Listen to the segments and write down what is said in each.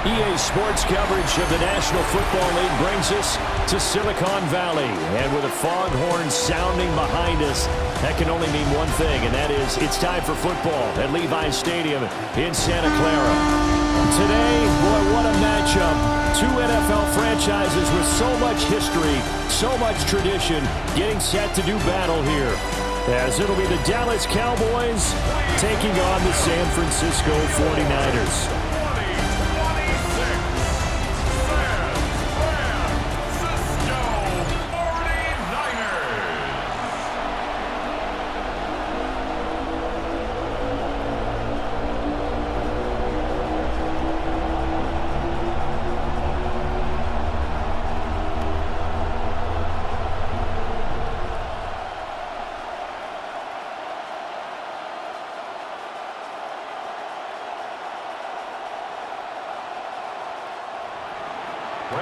EA Sports coverage of the National Football League brings us to Silicon Valley. And with a foghorn sounding behind us, that can only mean one thing, and that is it's time for football at Levi's Stadium in Santa Clara. Today, boy, what a matchup. Two NFL franchises with so much history, so much tradition, getting set to do battle here. As it'll be the Dallas Cowboys taking on the San Francisco 49ers.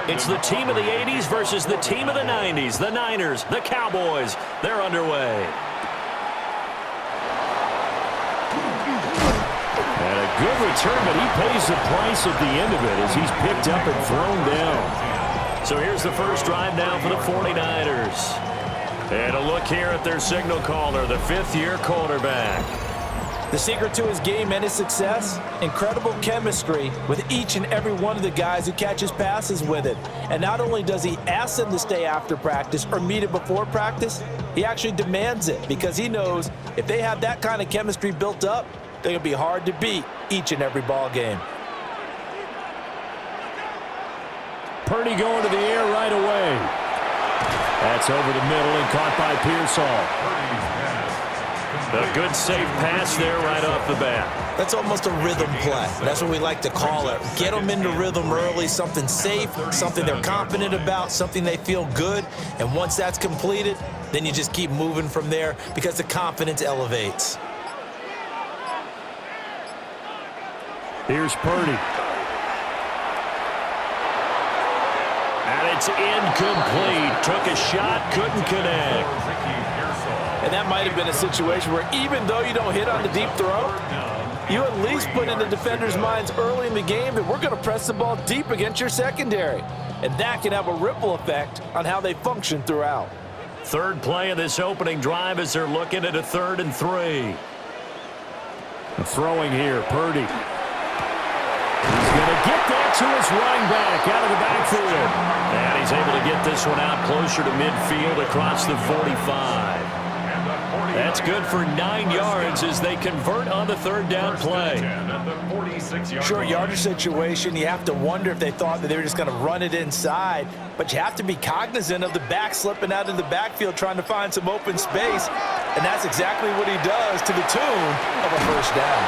It's the team of the 80s versus the team of the 90s. The Niners, the Cowboys, they're underway. And a good return, but he pays the price at the end of it as he's picked up and thrown down. So here's the first drive now for the 49ers. And a look here at their signal caller, the fifth-year quarterback. The secret to his game and his success, incredible chemistry with each and every one of the guys who catches passes with it. And not only does he ask them to stay after practice or meet it before practice, he actually demands it because he knows if they have that kind of chemistry built up, they're going to be hard to beat each and every ball game. Purdy going to the air right away. That's over the middle and caught by Pearsall. A good safe pass there right off the bat. That's almost a rhythm play. That's what we like to call it. Get them into rhythm early, something safe, something they're confident about, something they feel good. And once that's completed, then you just keep moving from there because the confidence elevates. Here's Purdy. And it's incomplete. Took a shot, couldn't connect. And that might have been a situation where even though you don't hit on the deep throw, you at least put in the defenders' minds early in the game that we're going to press the ball deep against your secondary. And that can have a ripple effect on how they function throughout. Third play of this opening drive as they're looking at a 3rd and 3. Throwing here, Purdy. He's going to get that to his running back out of the backfield. And he's able to get this one out closer to midfield across the 45. That's good for 9 yards as they convert on the 3rd down play. Short yardage situation, you have to wonder if they thought that they were just going to run it inside. But you have to be cognizant of the back slipping out in the backfield trying to find some open space. And that's exactly what he does to the tune of a 1st down.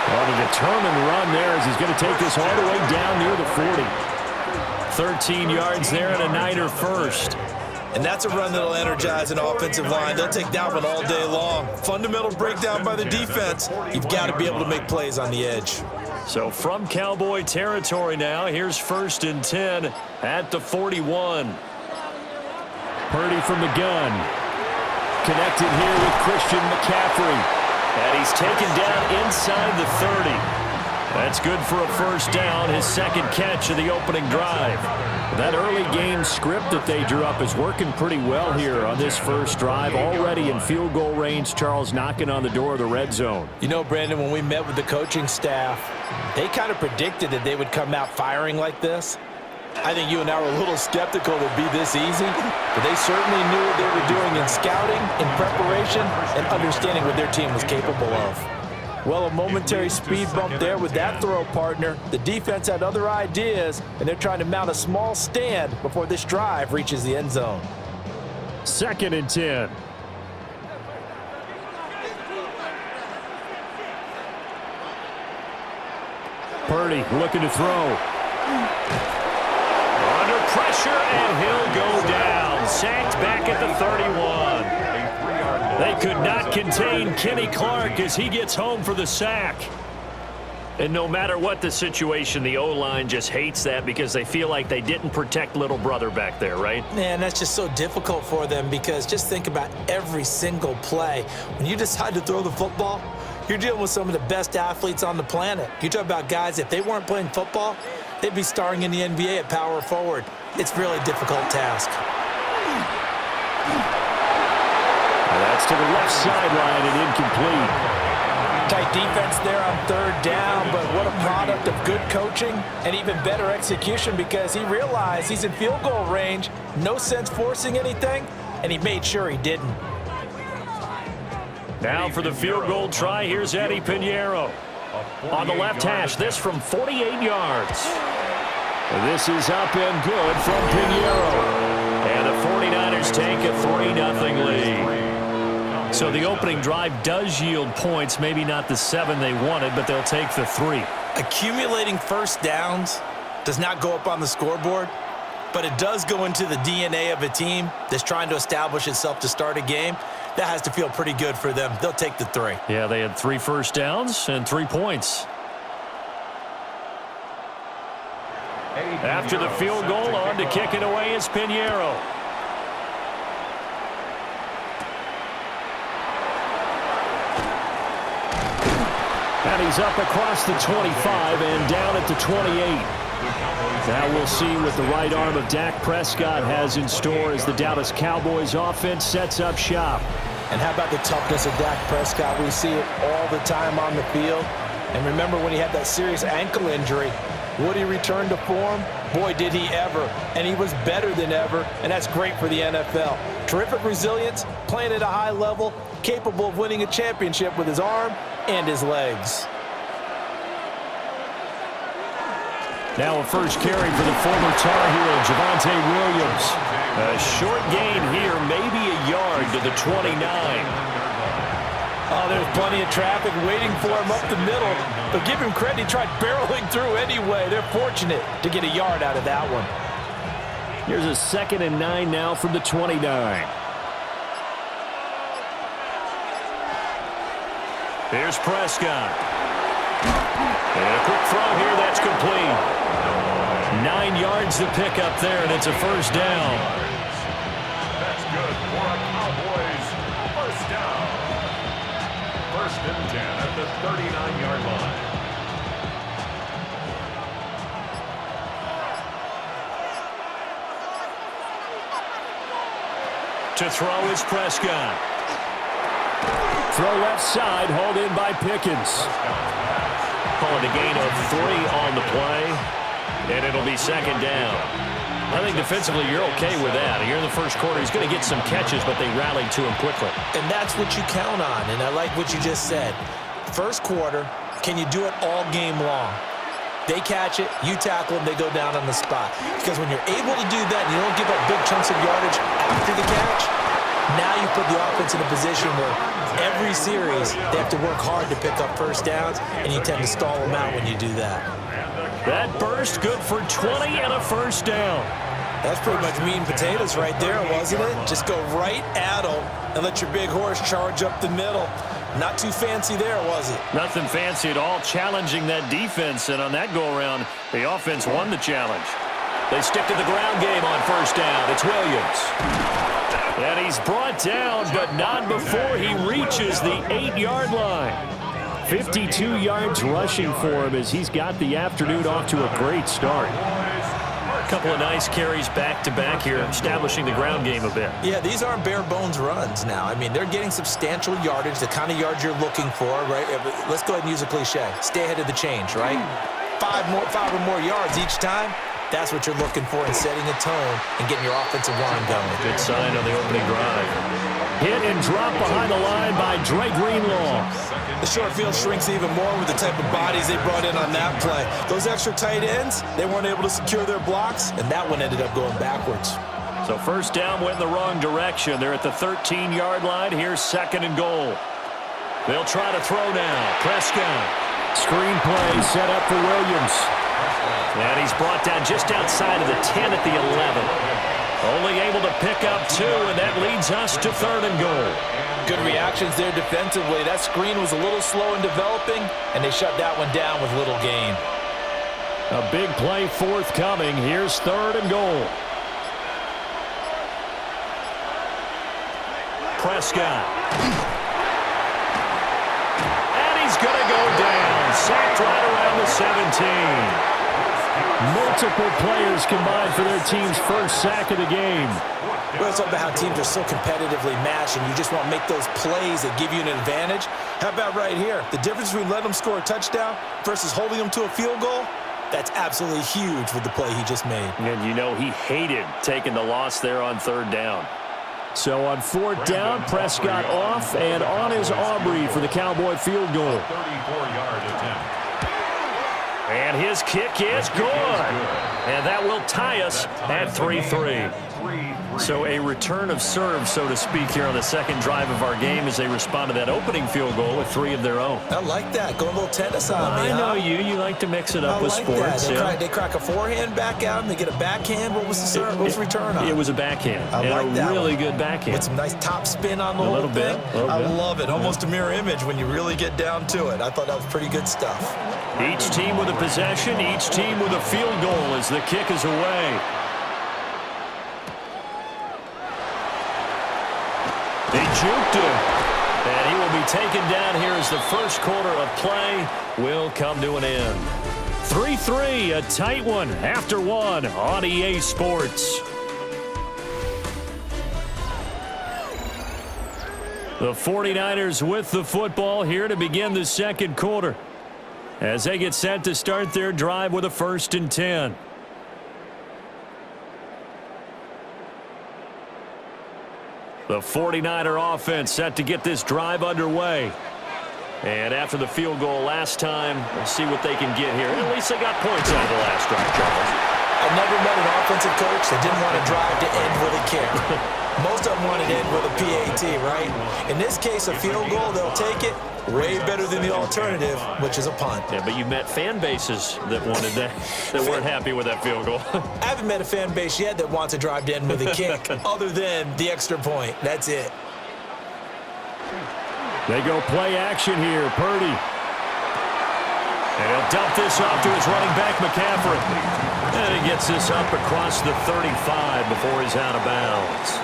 Well, the determined run there as he's going to take this all the way down near the 40. 13 yards there and a Niner first. And that's a run that'll energize an offensive line. They'll take that one all day long. Fundamental breakdown by the defense. You've got to be able to make plays on the edge. So from Cowboy territory now, here's 1st and 10 at the 41. Purdy from the gun. Connected here with Christian McCaffrey. And he's taken down inside the 30. That's good for a 1st down, his 2nd catch of the opening drive. That early game script that they drew up is working pretty well here on this 1st drive. Already in field goal range, Charles knocking on the door of the red zone. You know, Brandon, when we met with the coaching staff, they kind of predicted that they would come out firing like this. I think you and I were a little skeptical it would be this easy, but they certainly knew what they were doing in scouting, in preparation, and understanding what their team was capable of. Well, a momentary speed bump there with that throw partner. The defense had other ideas, and they're trying to mount a small stand before this drive reaches the end zone. 2nd and 10. Purdy looking to throw. Under pressure, and he'll go down. Sacked back at the 31. They could not contain Kenny Clark as he gets home for the sack. And no matter what the situation, the O-line just hates that because they feel like they didn't protect little brother back there, right? Man, that's just so difficult for them because just think about every single play. When you decide to throw the football, you're dealing with some of the best athletes on the planet. You talk about guys, if they weren't playing football, they'd be starring in the NBA at power forward. It's a really difficult task. That's to the left sideline and incomplete. Tight defense there on third down, but what a product of good coaching and even better execution because he realized he's in field goal range, no sense forcing anything, and he made sure he didn't. Now for the field goal try, here's Eddie Pinheiro. On the left hash, this from 48 yards. This is up and good from Pinheiro. And the 49ers take a 3-0 lead. So the opening drive does yield points, maybe not the 7 they wanted, but they'll take the 3. Accumulating first downs does not go up on the scoreboard, but it does go into the DNA of a team that's trying to establish itself to start a game. That has to feel pretty good for them. They'll take the 3. Yeah, they had 3 first downs and 3 points. After the field goal, on to kick it away is Pinheiro. And he's up across the 25 and down at the 28. Now we'll see what the right arm of Dak Prescott has in store as the Dallas Cowboys offense sets up shop. And how about the toughness of Dak Prescott? We see it all the time on the field. And remember when he had that serious ankle injury, would he return to form? Boy, did he ever. And he was better than ever, and that's great for the NFL. Terrific resilience, playing at a high level, capable of winning a championship with his arm and his legs. Now a first carry for the former Tar Heel, Javonte Williams. A short gain here, maybe a yard to the 29. Oh, there's plenty of traffic waiting for him up the middle. But give him credit, he tried barreling through anyway. They're fortunate to get a yard out of that one. Here's a 2nd and 9 now from the 29. Here's Prescott. And a quick throw here, that's complete. 9 yards to pick up there, and it's a first down. That's good for a Cowboys first down. 1st and 10 at the 39-yard line. To throw is Prescott. Throw left side, hauled in by Pickens. Calling a gain of 3 on the play, and it'll be 2nd down. I think defensively you're okay with that. Here in the first quarter, he's going to get some catches, but they rallied to him quickly. And that's what you count on, and I like what you just said. First quarter, can you do it all game long? They catch it, you tackle them, they go down on the spot. Because when you're able to do that and you don't give up big chunks of yardage after the catch, now you put the offense in a position where every series they have to work hard to pick up first downs, and you tend to stall them out when you do that. That burst good for 20 and a first down. That's pretty much meat and potatoes right there, wasn't it? Just go right at them and let your big horse charge up the middle. Not too fancy there, was it? Nothing fancy at all, challenging that defense, and on that go-around, the offense won the challenge. They stick to the ground game on first down. It's Williams. And he's brought down, but not before he reaches the 8-yard line. 52 yards rushing for him as he's got the afternoon off to a great start. A couple of nice carries back-to-back here, establishing the ground game a bit. Yeah, these aren't bare-bones runs now. I mean, they're getting substantial yardage, the kind of yards you're looking for, right? Let's go ahead and use a cliche. Stay ahead of the change, right? 5 or more yards each time. That's what you're looking for in setting a tone and getting your offensive line going. Good sign on the opening drive. Hit and drop behind the line by Dre Greenlaw. The short field shrinks even more with the type of bodies they brought in on that play. Those extra tight ends, they weren't able to secure their blocks, and that one ended up going backwards. So first down went in the wrong direction. They're at the 13-yard line. Here's 2nd and goal. They'll try to throw now. Prescott. Screen play set up for Williams. And he's brought down just outside of the 10 at the 11. Only able to pick up 2, and that leads us to 3rd and goal. Good reactions there defensively. That screen was a little slow in developing, and they shut that one down with little gain. A big play forthcoming. Here's 3rd and goal. Prescott. And he's going to go down. Sacked right around the 17. Multiple players combined for their team's first sack of the game. Well, it's all about how teams are so competitively matched, and you just want to make those plays that give you an advantage. How about right here? The difference between letting them score a touchdown versus holding them to a field goal, that's absolutely huge with the play he just made. And you know he hated taking the loss there on third down. So on fourth down, Prescott off, and on is Aubrey for the Cowboy field goal. 34-yard attempt. And his kick is good. And that will tie us at 3-3. So a return of serve, so to speak, here on the second drive of our game as they respond to that opening field goal with 3 of their own. I like that. Going a little tennis on me, I know you like to mix it up with sports. They crack a forehand back out, and they get a backhand. What was the serve? What was the return on? It was a backhand. I like that. A really good backhand. With some nice top spin on the whole little thing. bit. I love it. Almost a mirror image when you really get down to it. I thought that was pretty good stuff. Each team with a possession, each team with a field goal as the kick is away. They juked him. And he will be taken down here as the first quarter of play will come to an end. 3-3, a tight one after one on EA Sports. The 49ers with the football here to begin the second quarter as they get set to start their drive with a 1st and 10. The 49er offense set to get this drive underway. And after the field goal last time, we'll see what they can get here. At least they got points out of the last drive, Charles. I've never met an offensive coach that didn't want to drive to end with a kick. Most of them wanted to end with a PAT, right? In this case, a field goal, they'll take it. Way better than the alternative, which is a punt. Yeah, but you've met fan bases that wanted that, that weren't happy with that field goal. I haven't met a fan base yet that wants to drive to end with a kick, other than the extra point. That's it. They go play action here, Purdy. And he'll dump this off to his running back, McCaffrey. And he gets this up across the 35 before he's out of bounds.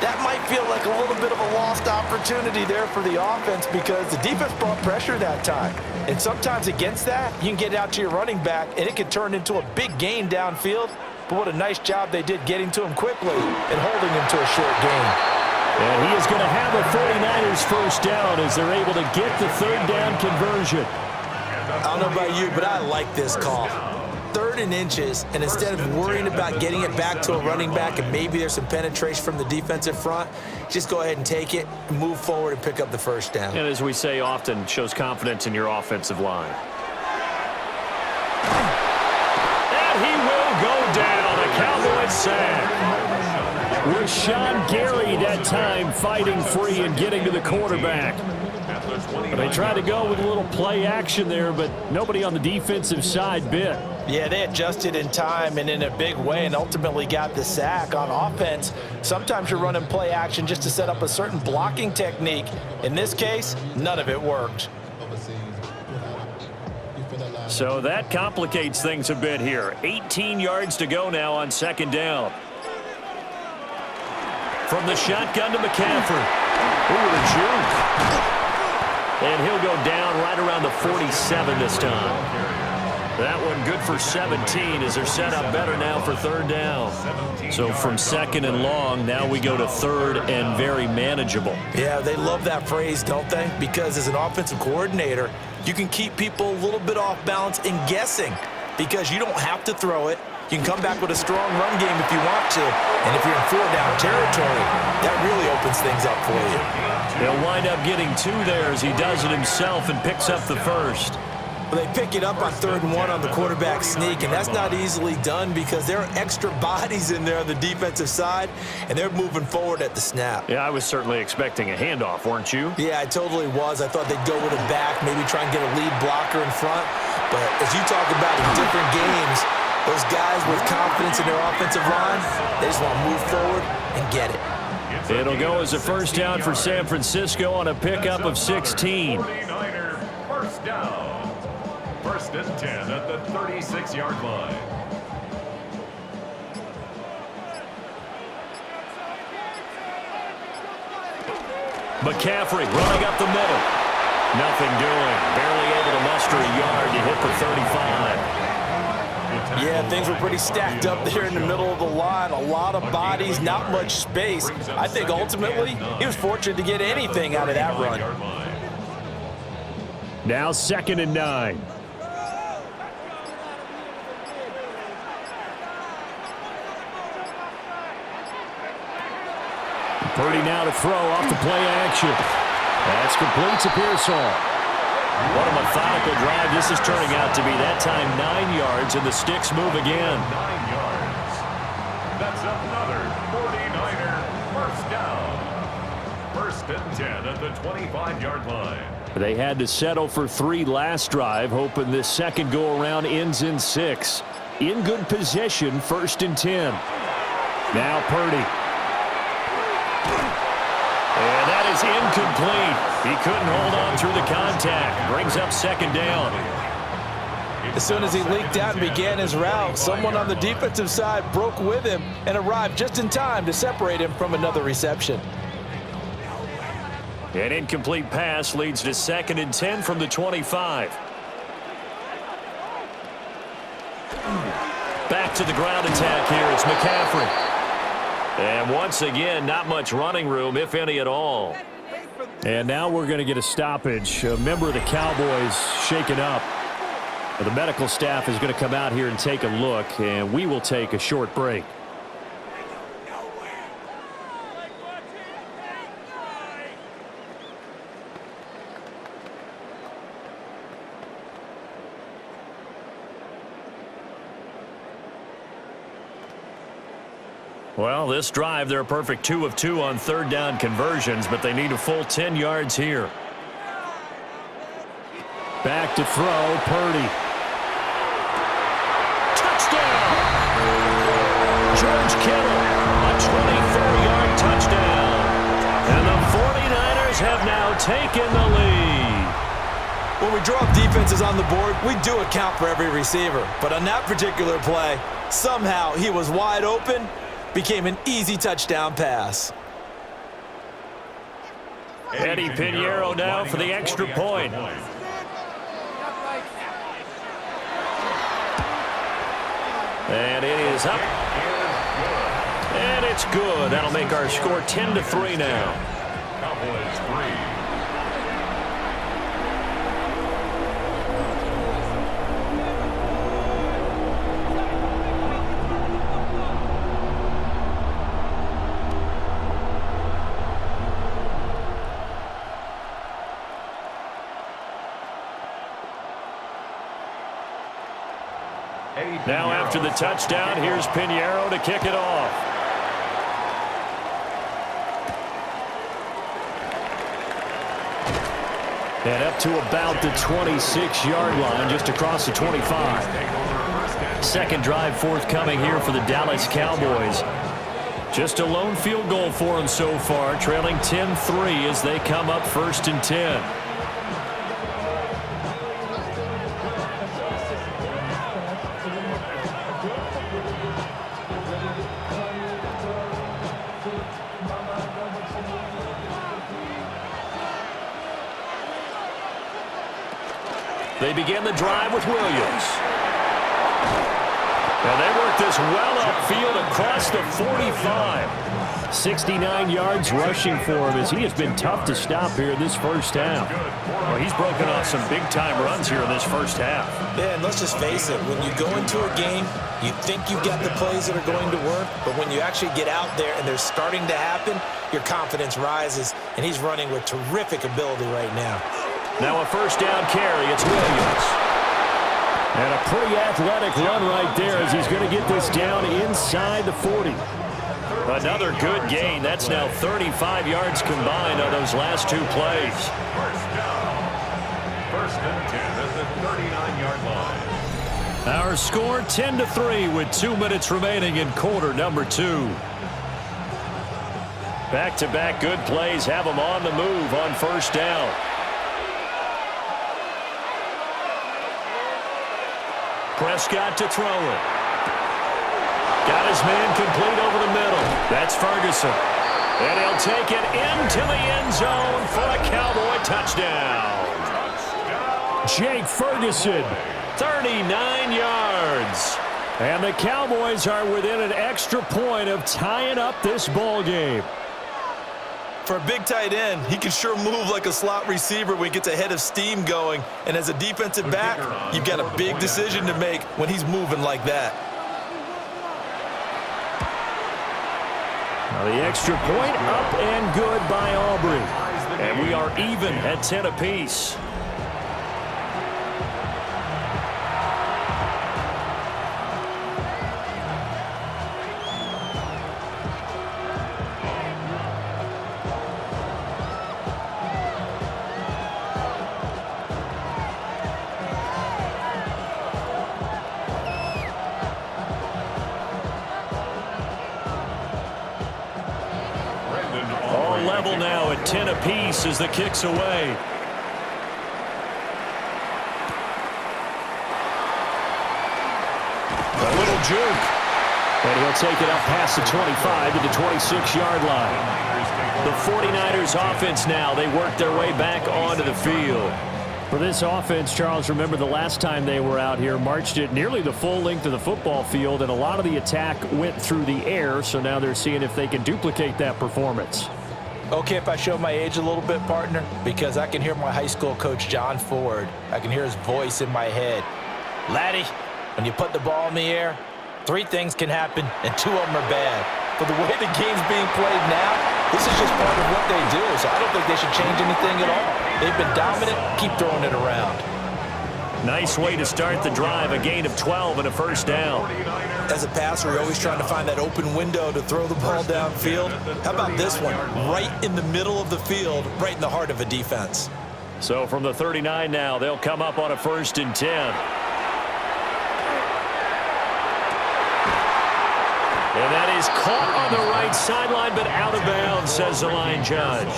That might feel like a little bit of a lost opportunity there for the offense because the defense brought pressure that time. And sometimes against that, you can get out to your running back, and it can turn into a big gain downfield. But what a nice job they did getting to him quickly and holding him to a short gain. And he is going to have a 49ers first down as they're able to get the third down conversion. I don't know about you, but I like this call. 3rd and inches, and instead of worrying about getting it back to a running back and maybe there's some penetration from the defensive front, just go ahead and take it, move forward, and pick up the first down. And as we say often, shows confidence in your offensive line. And he will go down. A Cowboys sack. Rashawn Gary that time fighting free and getting to the quarterback. They tried to go with a little play action there, but nobody on the defensive side bit. Yeah, they adjusted in time and in a big way and ultimately got the sack. On offense, sometimes you're running play action just to set up a certain blocking technique. In this case, none of it worked. So that complicates things a bit here. 18 yards to go now on 2nd down. From the shotgun to McCaffrey. Ooh, the juke. And he'll go down right around the 47 this time. That one good for 17 as they're set up better now for 3rd down. So from 2nd and long, now we go to 3rd and very manageable. Yeah, they love that phrase, don't they? Because as an offensive coordinator, you can keep people a little bit off balance and guessing because you don't have to throw it. You can come back with a strong run game if you want to. And if you're in 4-down territory, that really opens things up for you. He'll wind up getting 2 there as he does it himself and picks up the first. Well, they pick it up on 3rd and 1 on the quarterback sneak, and that's not easily done because there are extra bodies in there on the defensive side, and they're moving forward at the snap. Yeah, I was certainly expecting a handoff, weren't you? Yeah, I totally was. I thought they'd go with it back, maybe try and get a lead blocker in front. But as you talk about in different games, those guys with confidence in their offensive line, they just want to move forward and get it. It'll go as a first down for San Francisco on a pickup of 16. 49er first down. 1st and 10 at the 36-yard line. McCaffrey running up the middle. Nothing doing. Barely able to muster a yard to hit the 35. Yeah, things were pretty stacked up there in the middle of the line. A lot of bodies, not much space. I think ultimately he was fortunate to get anything out of that run. Now 2nd and 9. Purdy now to throw off the play action. That's complete to Pearsall. What a methodical drive this is turning out to be. That time 9 yards, and the sticks move again. 9 yards. That's another 49er first down. 1st and 10 at the 25-yard line. They had to settle for 3 last drive, hoping this second go-around ends in 6. In good position, 1st and 10. Now Purdy. And that is incomplete. He couldn't hold on through the contact. Brings up 2nd down. As soon as he leaked out and began his route, someone on the defensive side broke with him and arrived just in time to separate him from another reception. An incomplete pass leads to 2nd and 10 from the 25. Back to the ground attack here. It's McCaffrey. And once again, not much running room, if any at all. And now we're going to get a stoppage. A member of the Cowboys shaken up. The medical staff is going to come out here and take a look, and we will take a short break. Well, this drive, they're a perfect 2 of 2 on 3rd down conversions, but they need a full 10 yards here. Back to throw, Purdy. Touchdown! George Kittle, a 24-yard touchdown. And the 49ers have now taken the lead. When we draw up defenses on the board, we do account for every receiver. But on that particular play, somehow he was wide open, became an easy touchdown pass. Eddie Pinheiro now for the extra point. And it is up. And it's good. That'll make our score 10-3 now. Cowboys 3. Now after the touchdown, here's Pinheiro to kick it off. And up to about the 26-yard line, just across the 25. 2nd drive forthcoming here for the Dallas Cowboys. Just a lone field goal for them so far, trailing 10-3 as they come up 1st and 10. They begin the drive with Williams. And they work this well upfield across the 45. 69 yards rushing for him as he has been tough to stop here this first half. Well, he's broken off some big-time runs here in this first half. Yeah, and let's just face it. When you go into a game, you think you've got the plays that are going to work, but when you actually get out there and they're starting to happen, your confidence rises, and he's running with terrific ability right now. Now a 1st down carry. It's Williams. And a pretty athletic run right there as he's going to get this down inside the 40. Another good gain. That's now 35 yards combined on those last 2 plays. 1st down. 1st and 10 at the 39-yard line. Our score 10-3 with 2 minutes remaining in quarter number 2. Back-to-back good plays have them on the move on 1st down. Prescott to throw it. Got his man complete over the middle. That's Ferguson. And he'll take it into the end zone for a Cowboy touchdown. Jake Ferguson, 39 yards. And the Cowboys are within an extra point of tying up this ball game. For a big tight end, he can sure move like a slot receiver when he gets a head of steam going. And as a defensive back, you've got a big decision to make when he's moving like that. Now the extra point up and good by Aubrey. And we are even at 10 apiece. Level now at 10 apiece as the kick's away. A little juke. And he'll take it up past the 25 to the 26-yard line. The 49ers offense now, they work their way back onto the field. For this offense, Charles, remember the last time they were out here, marched it nearly the full length of the football field, and a lot of the attack went through the air, so now they're seeing if they can duplicate that performance. Okay, if I show my age a little bit, partner, because I can hear my high school coach, John Ford. I can hear his voice in my head. Laddie, when you put the ball in the air, 3 things can happen, and 2 of them are bad. But the way the game's being played now, this is just part of what they do, so I don't think they should change anything at all. They've been dominant. Keep throwing it around. Nice way to start the drive, a gain of 12 and a first down. As a passer, you're always trying to find that open window to throw the ball downfield. How about this one? Right in the middle of the field, right in the heart of a defense. So from the 39 now, they'll come up on a 1st and 10. And that is caught on the right sideline, but out of bounds, says the line judge.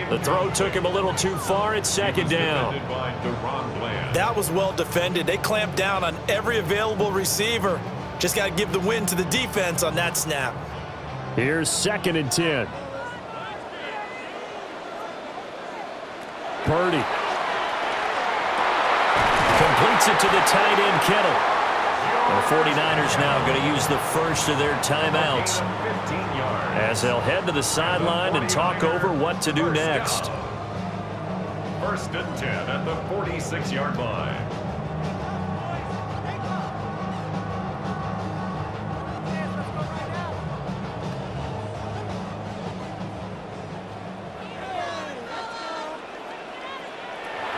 The throw took him a little too far. It's 2nd down. That was well defended. They clamped down on every available receiver. Just got to give the win to the defense on that snap. Here's 2nd and 10. Purdy. Completes it to the tight end, Kittle. The 49ers now going to use the first of their timeouts as they'll head to the sideline and talk over what to do next. 1st and 10 at the 46-yard line.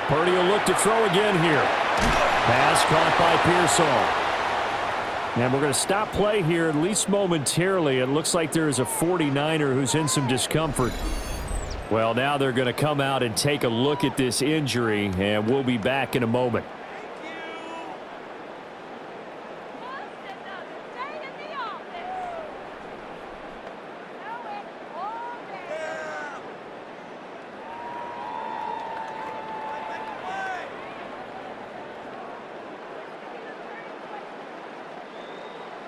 Purdy will look to throw again here. Pass caught by Pearsall. And we're going to stop play here, at least momentarily. It looks like there is a 49er who's in some discomfort. Well, now they're going to come out and take a look at this injury, and we'll be back in a moment.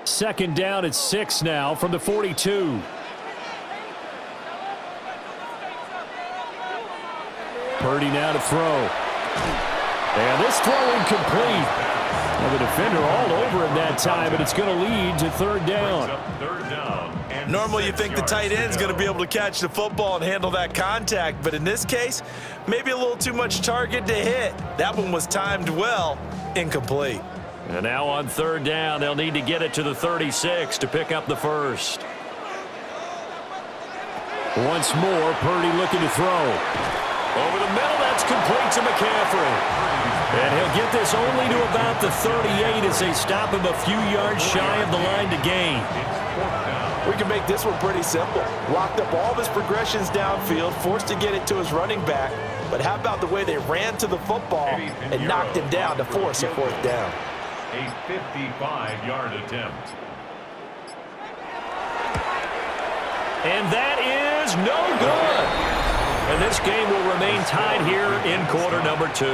Second down at 6 now from the 42. Purdy now to throw. And this throw incomplete. And the defender all over him that time, and it's going to lead to 3rd down. Normally you think the tight end's going to be able to catch the football and handle that contact, but in this case, maybe a little too much target to hit. That one was timed well, incomplete. And now on 3rd down, they'll need to get it to the 36 to pick up the first. Once more, Purdy looking to throw. Over the middle, that's complete to McCaffrey. And he'll get this only to about the 38 as they stop him a few yards shy of the line to gain. We can make this one pretty simple. Locked up all of his progressions downfield, forced to get it to his running back. But how about the way they ran to the football and knocked him down to force a 4th down? A 55-yard attempt. And that is no good. And this game will remain tied here in quarter number 2.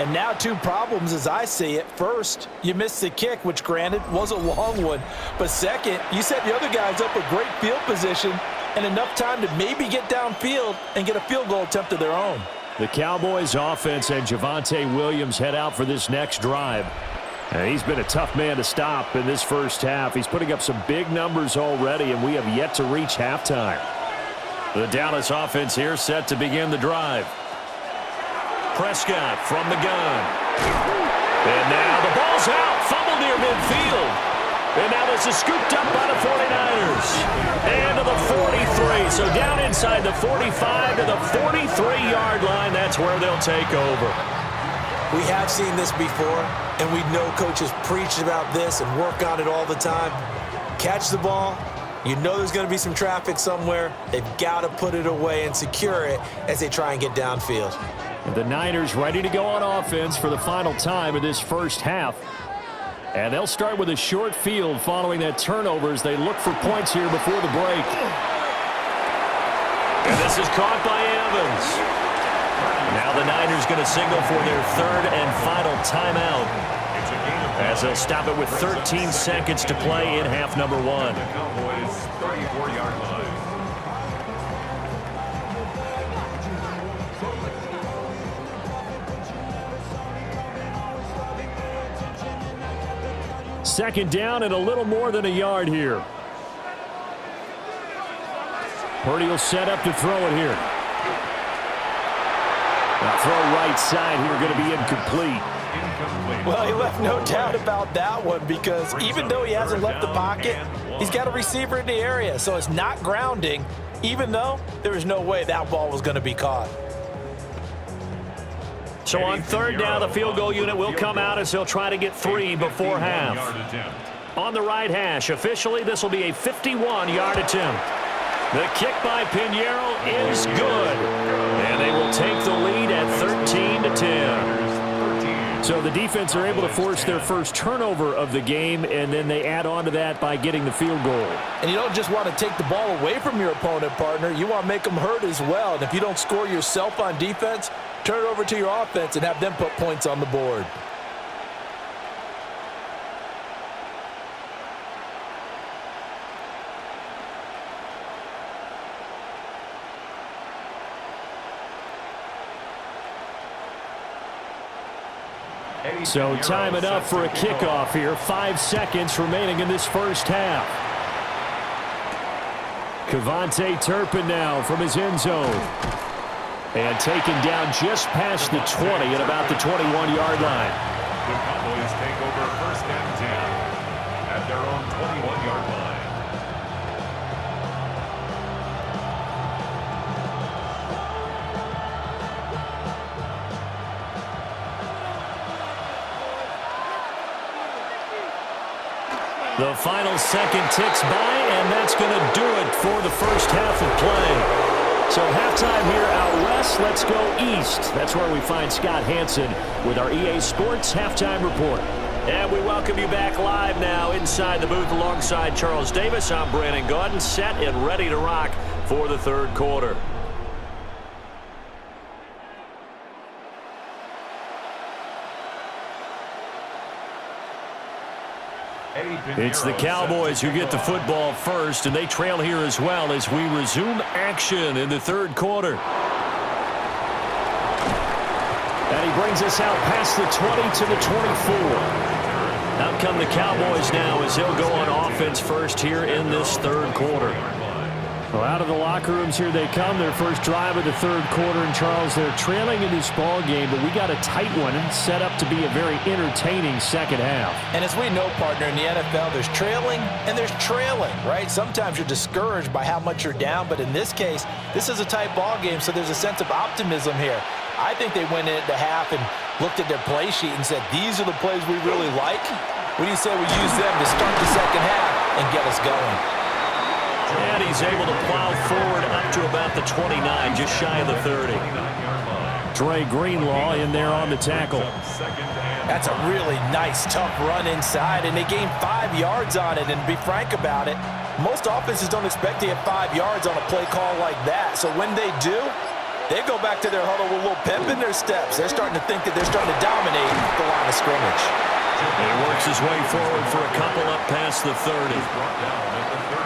And now 2 problems as I see it. First, you missed the kick, which granted was a long one. But second, you set the other guys up with great field position and enough time to maybe get downfield and get a field goal attempt of their own. The Cowboys offense and Javonte Williams head out for this next drive. And he's been a tough man to stop in this first half. He's putting up some big numbers already, and we have yet to reach halftime. The Dallas offense here set to begin the drive. Prescott from the gun. And now the ball's out. Fumble near midfield. And now this is scooped up by the 49ers. And to the 43. So down inside the 45 to the 43-yard line. That's where they'll take over. We have seen this before, and we know coaches preach about this and work on it all the time. Catch the ball. You know there's going to be some traffic somewhere. They've got to put it away and secure it as they try and get downfield. The Niners ready to go on offense for the final time in this first half. And they'll start with a short field following that turnover as they look for points here before the break. And this is caught by Evans. Now the Niners going to signal for their third and final timeout, as they'll stop it with 13 seconds to play in half number one. Cowboys 34-yard line. Second down and a little more than a yard here. Purdy will set up to throw it here. Now throw right side here, going to be incomplete. Well, he left no doubt about that one, because even though he hasn't left the pocket, he's got a receiver in the area, so it's not grounding, even though there was no way that ball was going to be caught. So on third down, the field goal unit will come out as they'll try to get 3 before half. On the right hash, officially this will be a 51-yard attempt. The kick by Pinheiro is good. And they will take the lead at 13-10. So the defense are able to force their first turnover of the game, and then they add on to that by getting the field goal. And you don't just want to take the ball away from your opponent, partner. You want to make them hurt as well. And if you don't score yourself on defense, turn it over to your offense and have them put points on the board. So time enough for a kickoff here. 5 seconds remaining in this first half. Kevontae Turpin now from his end zone. And taken down just past the 20 at about the 21-yard line. The Cowboys take over first and 10 at their own 21-yard line. The final second ticks by, and that's going to do it for the first half of play. So halftime here out west, let's go east. That's where we find Scott Hansen with our EA Sports Halftime Report. And we welcome you back live now inside the booth alongside Charles Davis. I'm Brandon Gaudin, set and ready to rock for the third quarter. It's the Cowboys who get the football first, and they trail here as well as we resume action in the third quarter. And he brings us out past the 20 to the 24. Out come the Cowboys now as they'll go on offense first here in this third quarter. Well, out of the locker rooms here they come. Their first drive of the third quarter. And, Charles, they're trailing in this ball game, but we got a tight one set up to be a very entertaining second half. And as we know, partner, in the NFL, there's trailing and there's trailing, right? Sometimes you're discouraged by how much you're down, but in this case, this is a tight ball game, so there's a sense of optimism here. I think they went into half and looked at their play sheet and said, these are the plays we really like. What do you say we use them to start the second half and get us going? And he's able to plow forward up to about the 29, just shy of the 30. Dre Greenlaw in there on the tackle. That's a really nice, tough run inside, and they gained 5 yards on it. And to be frank about it, most offenses don't expect to get 5 yards on a play call like that. So when they do, they go back to their huddle with a little pep in their steps. They're starting to think that they're starting to dominate the line of scrimmage. And he works his way forward for a couple up past the 30.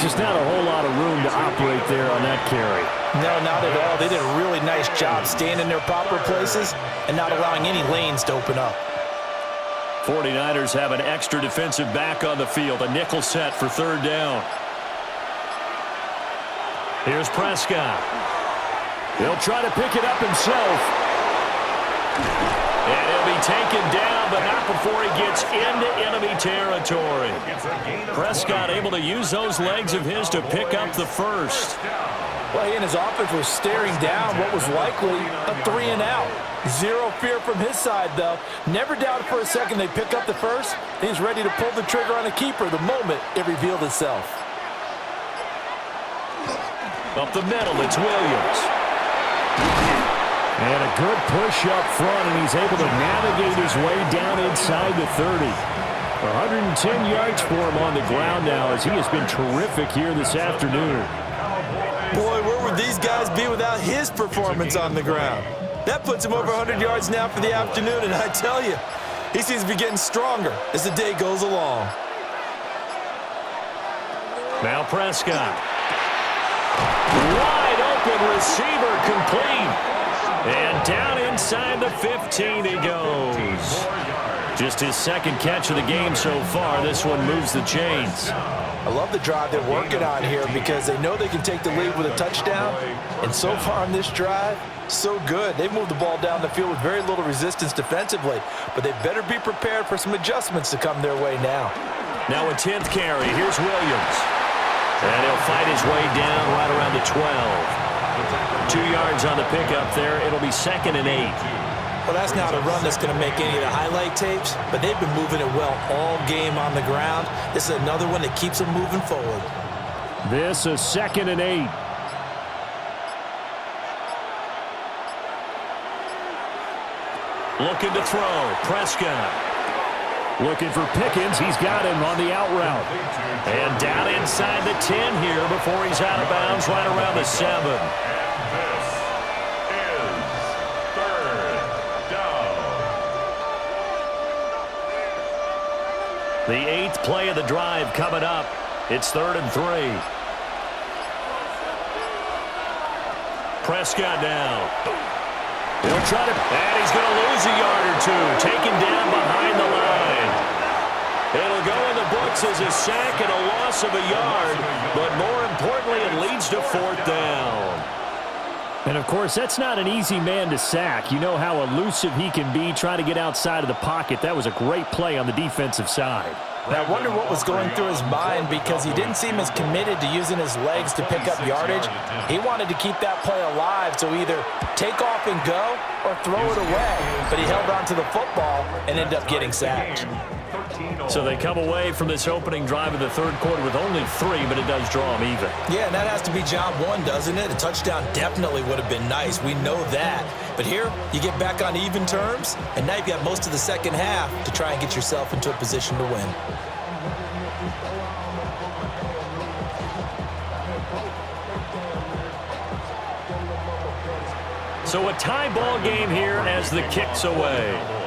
Just not a whole lot of room to operate there on that carry. No, not at all. They did a really nice job staying in their proper places and not allowing any lanes to open up. 49ers have an extra defensive back on the field. A nickel set for third down. Here's Prescott. He'll try to pick it up himself. And he'll be taken down, but not before he gets into enemy territory. Prescott able to use those legs of his to pick up the first. Well, he and his offense were staring down what was likely a 3-and-out. Zero fear from his side, though. Never doubted for a second they'd pick up the first. He's ready to pull the trigger on a keeper the moment it revealed itself. Up the middle, it's Williams. And a good push up front, and he's able to navigate his way down inside the 30. 110 yards for him on the ground now, as he has been terrific here this afternoon. Boy, where would these guys be without his performance on the ground? That puts him over 100 yards now for the afternoon, and I tell you, he seems to be getting stronger as the day goes along. Now Prescott. Wide open receiver complete. And down inside the 15 he goes. Just his second catch of the game so far. This one moves the chains. I love the drive they're working on here because they know they can take the lead with a touchdown. And so far on this drive, so good. They've moved the ball down the field with very little resistance defensively, but they better be prepared for some adjustments to come their way now. Now a 10th carry. Here's Williams. And he'll fight his way down right around the 12. 2 yards on the pickup there. It'll be 2nd and 8. Well, that's not a run that's going to make any of the highlight tapes, but they've been moving it well all game on the ground. This is another one that keeps them moving forward. This is 2nd and 8. Looking to throw. Prescott. Looking for Pickens. He's got him on the out route. And down inside the 10 here before he's out of bounds right around the 7. The 8th play of the drive coming up. It's 3rd and 3. Prescott now. He'll try to, and he's going to lose a yard or two. Taken down behind the line. It'll go in the books as a sack and a loss of a yard. But more importantly, it leads to 4th down. And, of course, that's not an easy man to sack. You know how elusive he can be trying to get outside of the pocket. That was a great play on the defensive side. And I wonder what was going through his mind because he didn't seem as committed to using his legs to pick up yardage. He wanted to keep that play alive, so either take off and go or throw it away. But he held on to the football and ended up getting sacked. So they come away from this opening drive of the 3rd quarter with only 3, but it does draw them even. Yeah, and that has to be job one, doesn't it? A touchdown definitely would have been nice. We know that. But here, you get back on even terms, and now you've got most of the second half to try and get yourself into a position to win. So a tie ball game here as the kick's away.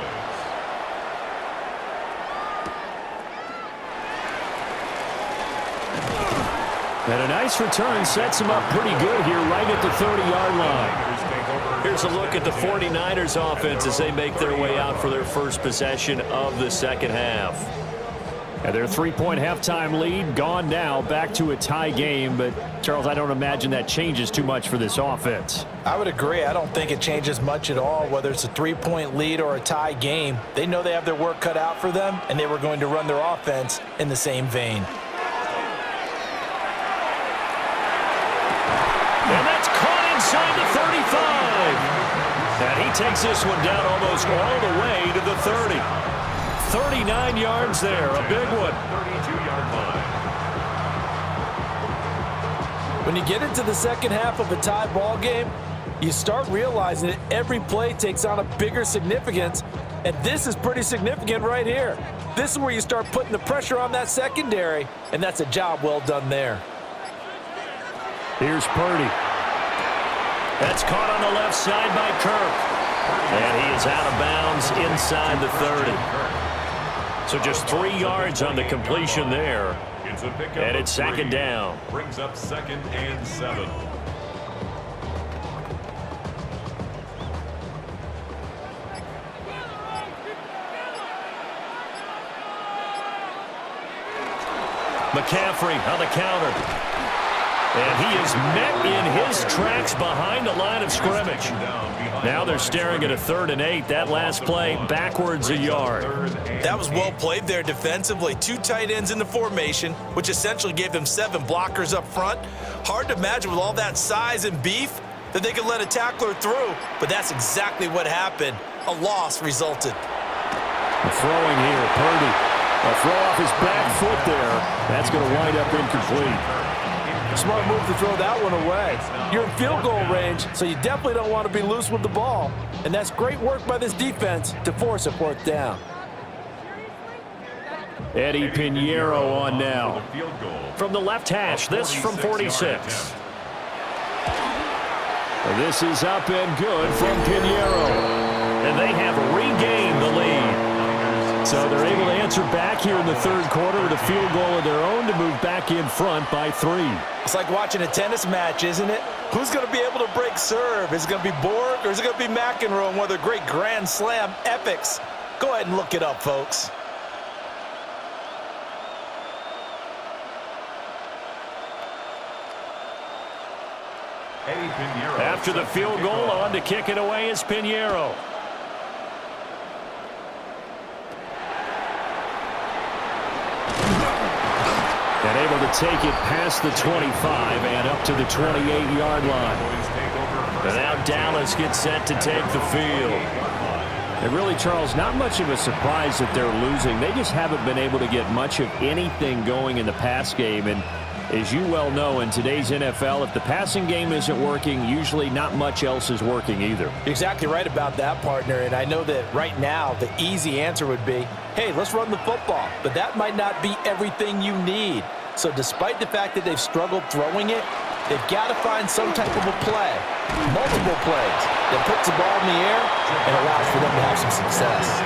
And a nice return sets him up pretty good here right at the 30-yard line. Here's a look at the 49ers offense as they make their way out for their first possession of the second half. And their 3-point halftime lead gone now, back to a tie game. But, Charles, I don't imagine that changes too much for this offense. I would agree. I don't think it changes much at all, whether it's a 3-point lead or a tie game. They know they have their work cut out for them, and they were going to run their offense in the same vein. And that's caught inside the 35. And he takes this one down almost all the way to the 30. 39 yards there, a big one. 32-yard line. When you get into the second half of a tie ball game, you start realizing that every play takes on a bigger significance, and this is pretty significant right here. This is where you start putting the pressure on that secondary, and that's a job well done there. Here's Purdy. That's caught on the left side by Kirk. And he is out of bounds inside the 30. So just 3 yards on the completion there. And it's 2nd down. Brings up 2nd and 7. McCaffrey on the counter. And he is met in his tracks behind the line of scrimmage. Now they're staring at a 3rd and 8. That last play backwards a yard. That was well played there defensively. 2 tight ends in the formation, which essentially gave them 7 blockers up front. Hard to imagine with all that size and beef that they could let a tackler through, but that's exactly what happened. A loss resulted. Throwing here, Purdy. A throw off his back foot there. That's going to wind up incomplete. Smart move to throw that one away. You're in field goal range, so you definitely don't want to be loose with the ball. And that's great work by this defense to force a 4th down. Eddie Pinheiro on now. From the left hash, this from 46. This is up and good from Pinheiro. And they have regained the lead. So they're able to answer back here in the 3rd quarter with a field goal of their own to move back in front by 3. It's like watching a tennis match, isn't it? Who's going to be able to break serve? Is it going to be Borg or is it going to be McEnroe and one of the great Grand Slam epics? Go ahead and look it up, folks. After the field goal, on to kick it away is Pinheiro. And able to take it past the 25 and up to the 28-yard line. And now Dallas gets set to take the field. And really, Charles, not much of a surprise that they're losing. They just haven't been able to get much of anything going in the pass game. And as you well know, in today's NFL, if the passing game isn't working, usually not much else is working either. You're exactly right about that, partner. And I know that right now the easy answer would be, hey, let's run the football. But that might not be everything you need. So despite the fact that they've struggled throwing it, they've got to find some type of a play, multiple plays, that puts the ball in the air and allows for them to have some success.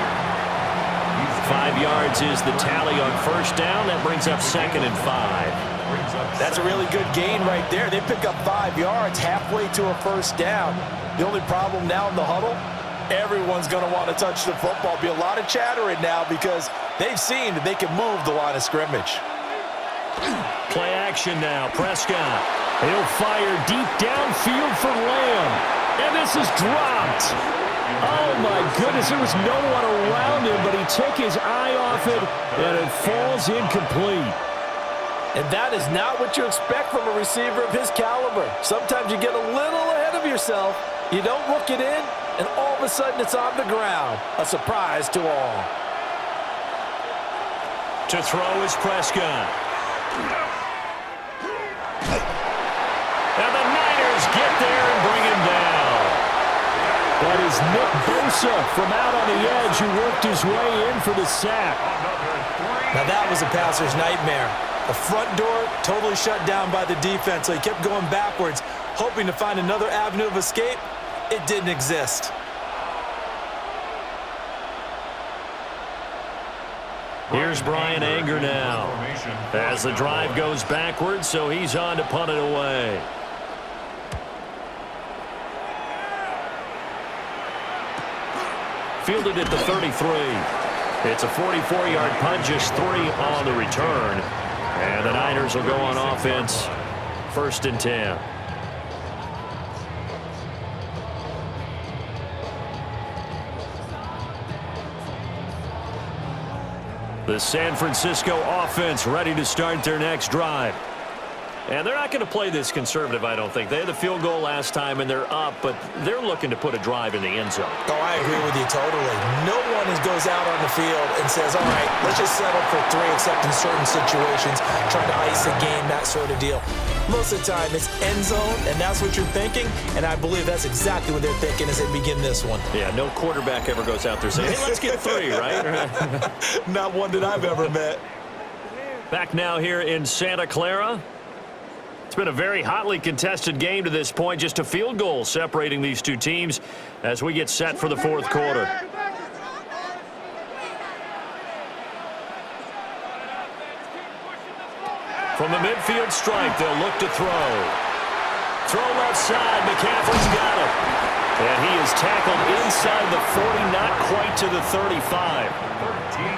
5 yards is the tally on 1st down. That brings up 2nd and 5. That's a really good gain right there. They pick up 5 yards halfway to a 1st down. The only problem now in the huddle, everyone's going to want to touch the football. Be a lot of chattering now because they've seen that they can move the line of scrimmage. Play action now. Prescott. He'll fire deep downfield for Lamb. And this is dropped. Oh, my goodness. There was no one around him, but he took his eye off it, and it falls incomplete. And that is not what you expect from a receiver of his caliber. Sometimes you get a little ahead of yourself. You don't look it in, and all of a sudden it's on the ground. A surprise to all. To throw is Prescott. And the Niners get there and bring him down. That is Nick Bosa from out on the edge who worked his way in for the sack. Now that was a passer's nightmare. The front door totally shut down by the defense, so he kept going backwards, hoping to find another avenue of escape. It didn't exist. Here's Brian Anger now. As the drive goes backwards, so he's on to punt it away. Fielded at the 33. It's a 44-yard punt, just 3 on the return. And the Niners will go on offense, 1st and 10. The San Francisco offense ready to start their next drive. And they're not going to play this conservative, I don't think. They had the field goal last time, and they're up, but they're looking to put a drive in the end zone. Oh, I agree with you totally. No one goes out on the field and says, all right, let's just settle for 3, except in certain situations, trying to ice a game, that sort of deal. Most of the time, it's end zone, and that's what you're thinking, and I believe that's exactly what they're thinking as they begin this one. Yeah, no quarterback ever goes out there saying, hey, let's get 3, right? Not one that I've ever met. Back now here in Santa Clara. It's been a very hotly contested game to this point. Just a field goal separating these two teams as we get set for the 4th quarter. From the midfield stripe, they'll look to throw. Throw left side. McCaffrey's got it. And he is tackled inside the 40, not quite to the 35.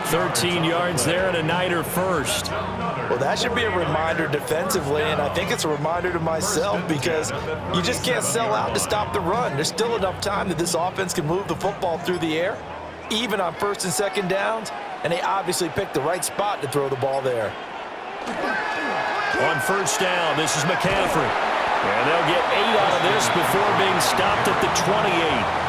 13 yards there and a Niner first. Well, that should be a reminder defensively, and I think it's a reminder to myself because you just can't sell out to stop the run. There's still enough time that this offense can move the football through the air, even on first and second downs, and they obviously picked the right spot to throw the ball there. On first down, this is McCaffrey. And they'll get 8 out of this before being stopped at the 28.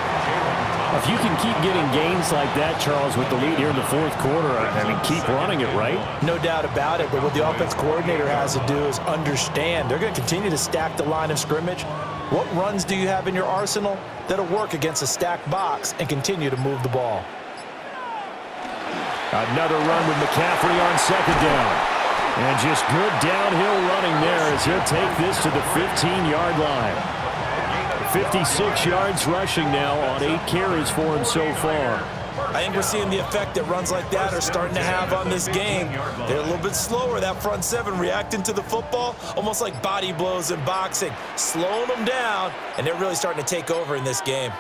If you can keep getting gains like that, Charles, with the lead here in the fourth quarter, I mean, keep running it, right? No doubt about it, but what the offense coordinator has to do is understand they're going to continue to stack the line of scrimmage. What runs do you have in your arsenal that'll work against a stacked box and continue to move the ball? Another run with McCaffrey on second down. And just good downhill running there as he'll take this to the 15-yard line. 56 yards rushing now on 8 carries for him so far. I think we're seeing the effect that runs like that are starting to have on this game. They're a little bit slower, that front seven, reacting to the football, almost like body blows in boxing, slowing them down, and they're really starting to take over in this game.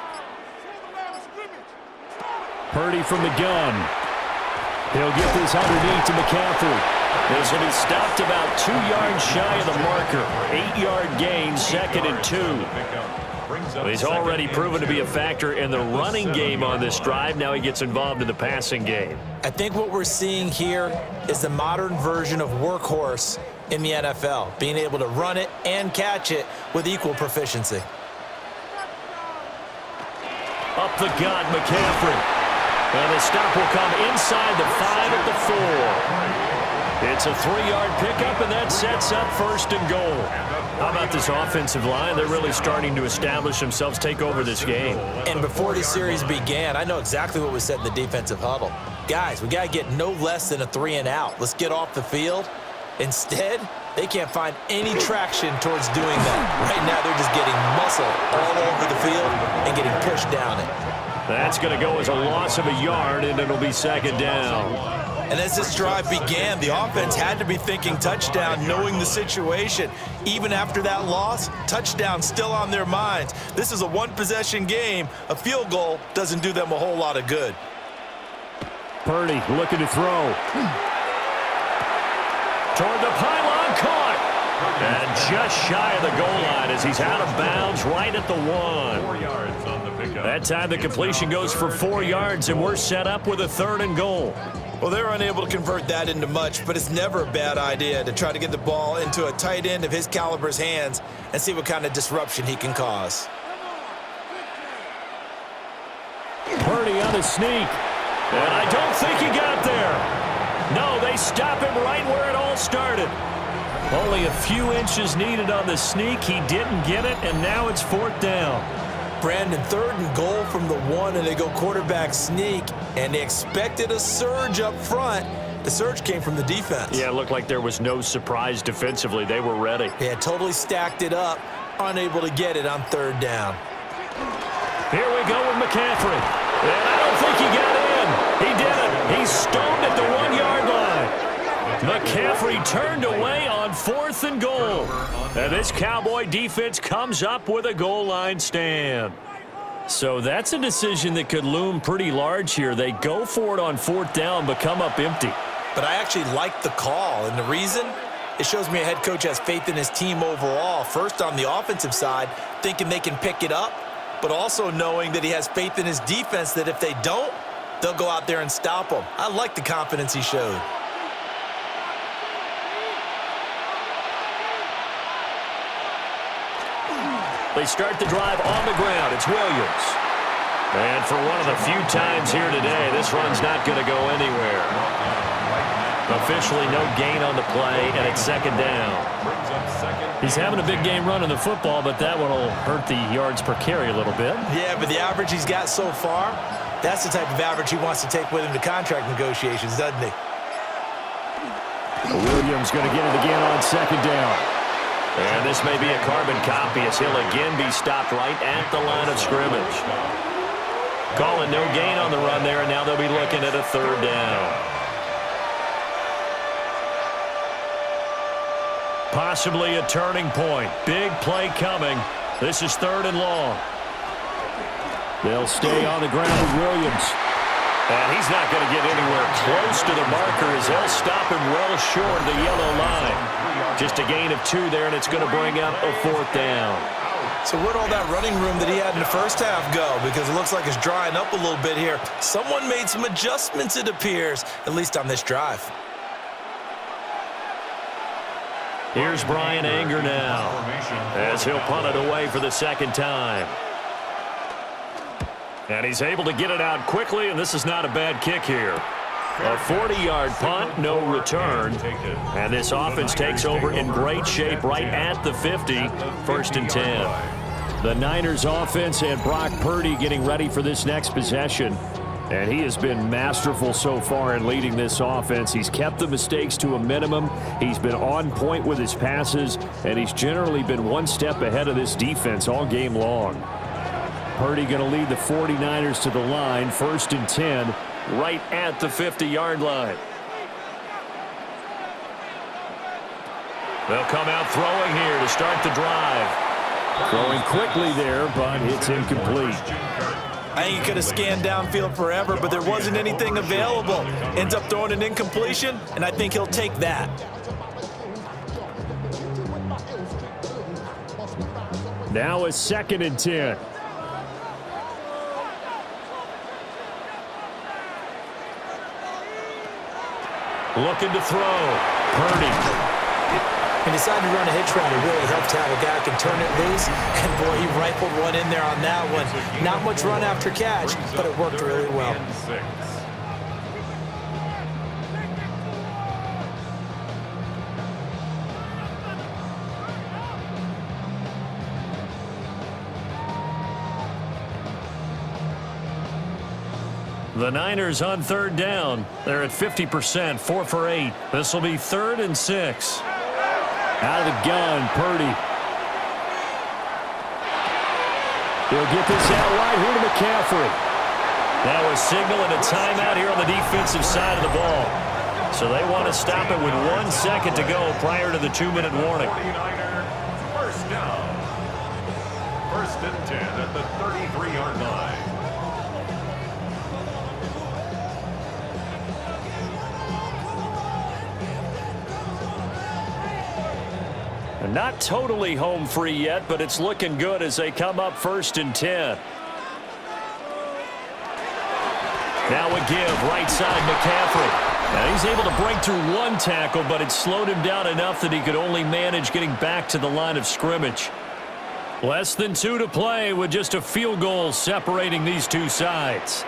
Purdy from the gun. He'll get this underneath to McCaffrey. This will be stopped about 2 yards shy of the marker. 8-yard gain, 2nd and 2. Well, he's already proven to be a factor in the running game on this drive. Now he gets involved in the passing game. I think what we're seeing here is the modern version of workhorse in the NFL, being able to run it and catch it with equal proficiency. Up the gut, McCaffrey. And the stop will come inside the 5 at the 4. It's a 3-yard pickup, and that sets up 1st and goal. How about this offensive line? They're really starting to establish themselves, take over this game. And before this series began, I know exactly what was said in the defensive huddle. Guys, we got to get no less than a 3-and-out. Let's get off the field. Instead, they can't find any traction towards doing that. Right now, they're just getting muscle all over the field and getting pushed down it. That's going to go as a loss of a yard, and it'll be 2nd down. And as this drive began, the offense had to be thinking touchdown, knowing the situation. Even after that loss, touchdown still on their minds. This is a one-possession game. A field goal doesn't do them a whole lot of good. Purdy looking to throw. Toward the pylon, caught. And just shy of the goal line as he's out of bounds right at the 1. 4 yards on the pickup. That time the completion goes for 4 yards, and we're set up with a 3rd and goal. Well, they're unable to convert that into much, but it's never a bad idea to try to get the ball into a tight end of his caliber's hands and see what kind of disruption he can cause. Purdy on the sneak. And I don't think he got there. No, they stop him right where it all started. Only a few inches needed on the sneak. He didn't get it, and now it's 4th down. Brandon, 3rd and goal from the 1, and they go quarterback sneak, and they expected a surge up front. The surge came from the defense. Yeah, it looked like there was no surprise defensively. They were ready. Yeah, totally stacked it up, unable to get it on 3rd down. Here we go with McCaffrey. And I don't think he got in. He didn't. He's stoned at the 1-yard line. McCaffrey turned away on 4th and goal. And this Cowboy defense comes up with a goal line stand. So that's a decision that could loom pretty large here. They go for it on 4th down, but come up empty. But I actually like the call, and the reason? It shows me a head coach has faith in his team overall. First, on the offensive side, thinking they can pick it up, but also knowing that he has faith in his defense that if they don't, they'll go out there and stop them. I like the confidence he showed. They start the drive on the ground. It's Williams. And for one of the few times here today, this run's not going to go anywhere. Officially no gain on the play, and it's 2nd down. He's having a big game running the football, but that one will hurt the yards per carry a little bit. Yeah, but the average he's got so far, that's the type of average he wants to take with him to contract negotiations, doesn't he? Williams going to get it again on 2nd down. And this may be a carbon copy as he'll again be stopped right at the line of scrimmage. Calling no gain on the run there, and now they'll be looking at a 3rd down. Possibly a turning point. Big play coming. This is 3rd and long. They'll stay on the ground with Williams. And he's not going to get anywhere close to the marker as they'll stop him well short of the yellow line. Just a gain of 2 there, and it's going to bring up a 4th down. So where'd all that running room that he had in the first half go? Because it looks like it's drying up a little bit here. Someone made some adjustments, it appears, at least on this drive. Here's Brian Anger now as he'll punt it away for the 2nd time. And he's able to get it out quickly, and this is not a bad kick here. A 40-yard punt, no return. And this offense takes over in great shape right at the 50, 1st and 10. The Niners offense and Brock Purdy getting ready for this next possession. And he has been masterful so far in leading this offense. He's kept the mistakes to a minimum. He's been on point with his passes, and he's generally been one step ahead of this defense all game long. Purdy going to lead the 49ers to the line, 1st and 10, right at the 50-yard line. They'll come out throwing here to start the drive. Throwing quickly there, but it's incomplete. I think he could have scanned downfield forever, but there wasn't anything available. Ends up throwing an incompletion, and I think he'll take that. Now a 2nd and 10. Looking to throw. Purdy. He decided to run a hitch route. It really helped to have a guy who can turn it loose. And, boy, he rifled one in there on that one. Not much run after catch, but it worked really well. The Niners on 3rd down. They're at 50%, 4 for 8. This will be 3rd and 6. Out of the gun, Purdy. He'll get this out right here to McCaffrey. That was signaling a timeout here on the defensive side of the ball. So they want to stop it with 1 second to go prior to the 2-minute warning. 1st down. 1st and 10 at the 33-yard line. Not totally home free yet, but it's looking good as they come up 1st and 10. Now a give, right side McCaffrey. Now he's able to break through 1 tackle, but it slowed him down enough that he could only manage getting back to the line of scrimmage. Less than 2 to play with just a field goal separating these two sides.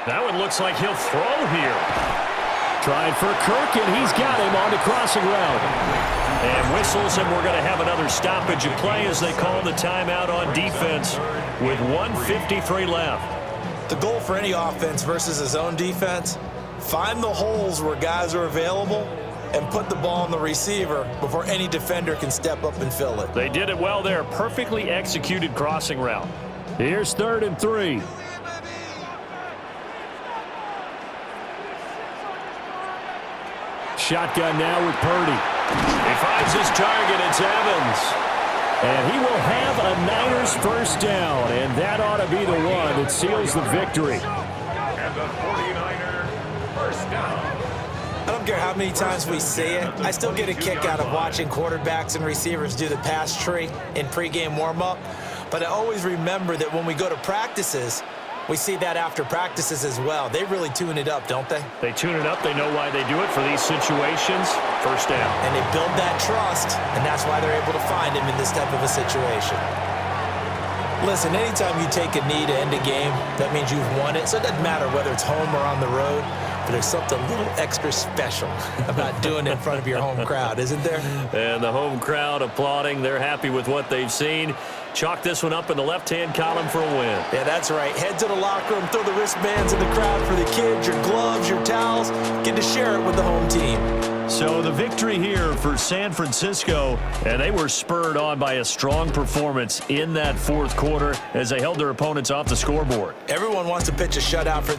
That one looks like he'll throw here. Tried for Kirk, and he's got him on the crossing route. And whistles, and we're going to have another stoppage of play as they call the timeout on defense with 1:53 left. The goal for any offense versus his own defense, find the holes where guys are available and put the ball on the receiver before any defender can step up and fill it. They did it well there. Perfectly executed crossing route. Here's 3rd and 3. Shotgun now with Purdy. He finds his target. It's Evans. And he will have a Niners 1st down. And that ought to be the one that seals the victory. And the 49er 1st down. I don't care how many times we see it. I still get a kick out of watching quarterbacks and receivers do the pass tree in pregame warm-up. But I always remember that when we go to practices, we see that after practices as well. They really tune it up, don't they? They tune it up. They know why they do it for these situations. 1st down. And they build that trust, and that's why they're able to find him in this type of a situation. Listen, anytime you take a knee to end a game, that means you've won it. So it doesn't matter whether it's home or on the road, but there's something a little extra special about doing it in front of your home crowd, isn't there? And the home crowd applauding. They're happy with what they've seen. Chalk this one up in the left-hand column for a win. Yeah, that's right. Head to the locker room, throw the wristbands in the crowd for the kids, your gloves, your towels. Get to share it with the home team. So the victory here for San Francisco, and they were spurred on by a strong performance in that 4th quarter as they held their opponents off the scoreboard. Everyone wants to pitch a shutout for